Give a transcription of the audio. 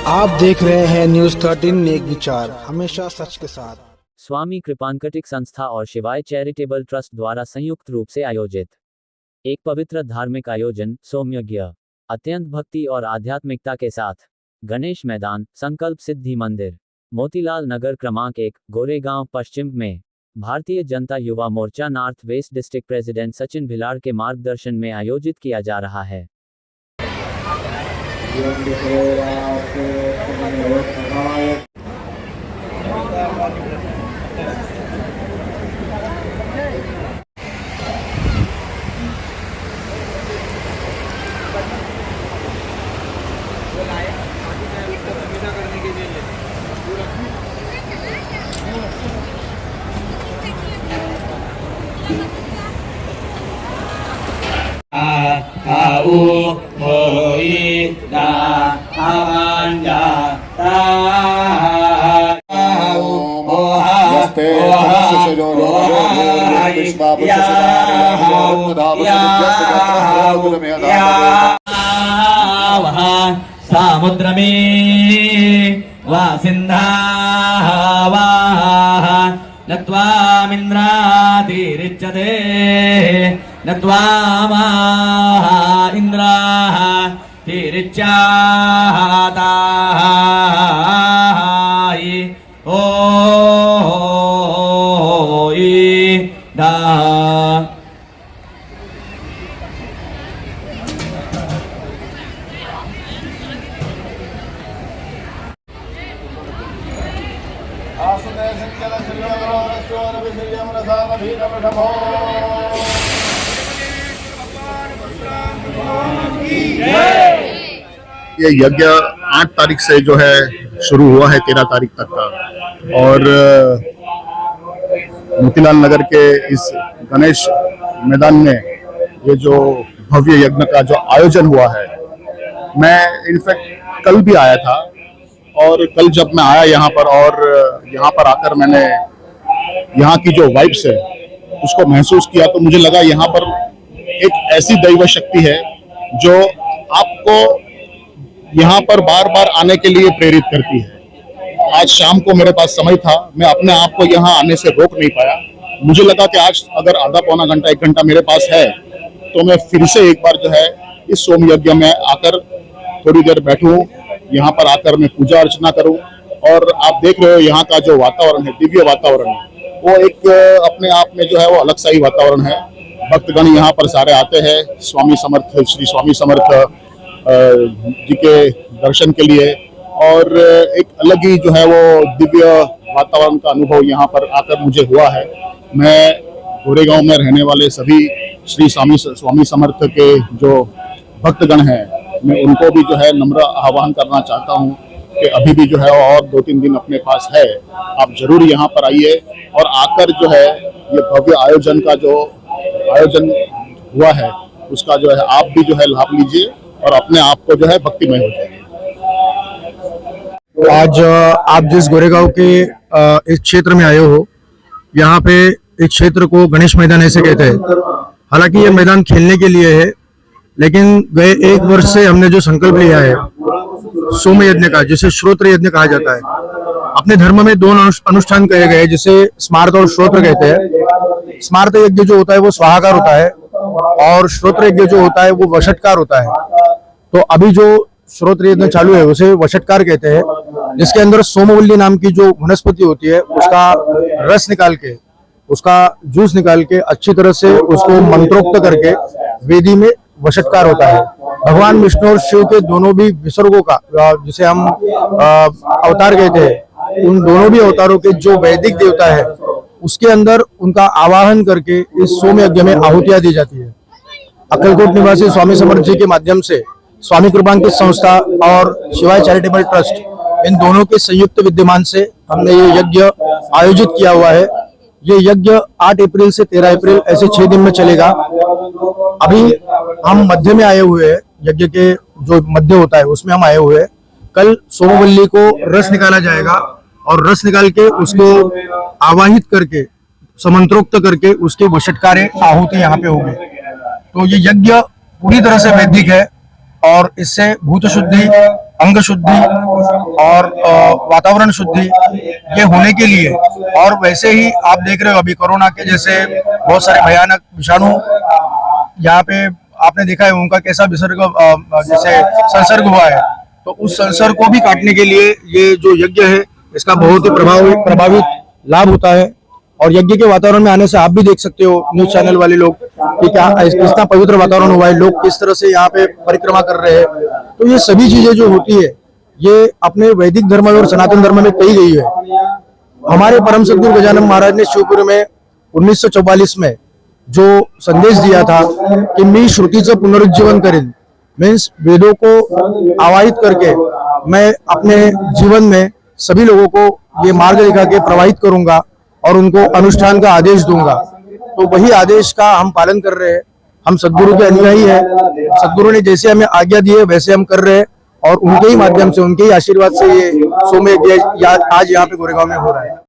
आप देख रहे हैं न्यूज 13 नेक विचार, हमेशा सच के साथ। स्वामी कृपांकटिक संस्था और शिवाय चैरिटेबल ट्रस्ट द्वारा संयुक्त रूप से आयोजित एक पवित्र धार्मिक आयोजन सोमयज्ञ अत्यंत भक्ति और आध्यात्मिकता के साथ गणेश मैदान संकल्प सिद्धि मंदिर मोतीलाल नगर क्रमांक 1 गोरेगांव पश्चिम में Bharatiya Janata Yuva Morcha north west district president Sachin Bhilad के मार्गदर्शन में आयोजित किया जा रहा है। सामुद्रमे वा सिन्धाः वा नत्वामिन्द्रातिरिच्यते नत्वामाः इन्द्राः तिरिच्याताः ओ दा ये यज्ञ 8 तारीख से जो है शुरू हुआ है 13 तारीख तक का, और मोतीलाल नगर के इस गणेश मैदान में ये जो भव्य यज्ञ का जो आयोजन हुआ है, मैं इनफैक्ट कल भी आया था, और कल जब मैं आया यहाँ पर और यहाँ पर आकर मैंने यहाँ की जो वाइब्स है उसको महसूस किया, तो मुझे लगा यहाँ पर एक ऐसी दैव शक्ति है जो आपको यहाँ पर बार बार आने के लिए प्रेरित करती है। आज शाम को मेरे पास समय था, मैं अपने आप को यहाँ आने से रोक नहीं पाया। मुझे लगा कि आज अगर आधा पौना घंटा 1 घंटा मेरे पास है तो मैं फिर से एक बार जो है इस सोम यज्ञ में आकर थोड़ी देर बैठूं, यहाँ पर आकर मैं पूजा अर्चना करूं। और आप देख रहे हो यहाँ का जो वातावरण है, दिव्य वातावरण है, वो एक अपने आप में जो है वो अलग सा ही वातावरण है। भक्तगण यहाँ पर सारे आते हैं स्वामी समर्थ श्री स्वामी समर्थ जी के दर्शन के लिए, और एक अलग ही जो है वो दिव्य वातावरण का अनुभव यहाँ पर आकर मुझे हुआ है। मैं गोरेगांव में रहने वाले सभी श्री स्वामी समर्थ के जो भक्तगण हैं, मैं उनको भी जो है नम्र आह्वान करना चाहता हूँ कि अभी भी जो है और 2-3 दिन अपने पास है, आप जरूर यहाँ पर आइए और आकर जो है ये भव्य आयोजन का जो आयोजन हुआ है उसका जो है आप भी जो है लाभ लीजिए और अपने आप को जो है भक्तिमय हो जाइए। आज आप जिस गोरेगांव के इस क्षेत्र में आए हो, यहाँ पे इस क्षेत्र को गणेश मैदान ऐसे कहते हैं। हालांकि ये मैदान खेलने के लिए है, लेकिन गए 1 वर्ष से हमने जो संकल्प लिया है सोम यज्ञ का, जिसे श्रोत्र यज्ञ कहा जाता है। अपने धर्म में 2 अनुष्ठान कहे गए, जिसे स्मार्त और श्रोत्र कहते हैं। स्मार्त यज्ञ जो होता है वो स्वाहाकार होता है, और श्रोत्र यज्ञ जो होता है वो वषटकार होता है। तो अभी जो श्रोत्र यज्ञ चालू है उसे वषटकार कहते हैं, जिसके अंदर सोमवल्ली नाम की जो वनस्पति होती है उसका रस निकाल के, उसका जूस निकाल के अच्छी तरह से उसको मंत्रोक्त करके वेदी में वषटकार होता है। भगवान विष्णु और शिव के दोनों भी विसर्गों का, जिसे हम अवतार कहते हैं, उन दोनों भी अवतारों के जो वैदिक देवता है उसके अंदर उनका आवाहन करके इस सोम यज्ञ में आहुतियां दी जाती है। अक्कलकोट निवासी स्वामी समर्थ जी के माध्यम से स्वामी कृपांकित संस्था और शिवाय चैरिटेबल ट्रस्ट, इन दोनों के संयुक्त विद्यमान से हमने ये यज्ञ आयोजित किया हुआ है। ये यज्ञ 8 अप्रैल से 13 अप्रैल ऐसे 6 दिन में चलेगा। अभी हम मध्य में आए हुए हैं, यज्ञ के जो मध्य होता है उसमें हम आए हुए हैं। कल सोमवल्ली को रस निकाला जाएगा और रस निकाल के उसको आवाहित करके समंत्रोक्त करके उसके वषटकारे आहुति यहाँ पे होंगे। तो ये यज्ञ पूरी तरह से वैदिक है और इससे भूत शुद्धि, अंग शुद्धि और वातावरण शुद्धि ये होने के लिए, और वैसे ही आप देख रहे हो अभी कोरोना के जैसे बहुत सारे भयानक विषाणु यहाँ पे आपने देखा है उनका कैसा विसर्ग जैसे संसर्ग हुआ है, तो उस संसर्ग को भी काटने के लिए ये जो यज्ञ है इसका बहुत ही प्रभावित लाभ होता है। और यज्ञ के वातावरण में आने से आप भी देख सकते हो न्यूज चैनल वाले लोग कि क्या कितना पवित्र वातावरण हुआ है, लोग किस तरह से यहाँ पे परिक्रमा कर रहे हैं। तो ये सभी चीजें जो होती है ये अपने वैदिक धर्म और सनातन धर्म में कही गई है। हमारे परम सद्गुरु गजानन महाराज ने शिवपुरी में 1944 में जो संदेश दिया था कि मी श्रुतीचं पुनरुज्जीवन करेन, मीन्स वेदों को आवाहित करके मैं अपने जीवन में सभी लोगों को ये मार्ग दिखा के प्रवाहित करूंगा और उनको अनुष्ठान का आदेश दूंगा। तो वही आदेश का हम पालन कर रहे हैं। हम सद्गुरु के अनुयायी है, सद्गुरु ने जैसे हमें आज्ञा दी है वैसे हम कर रहे हैं और उनके ही माध्यम से, उनके ही आशीर्वाद से ये सोमयज्ञ आज यहाँ पे गोरेगांव में हो रहा है।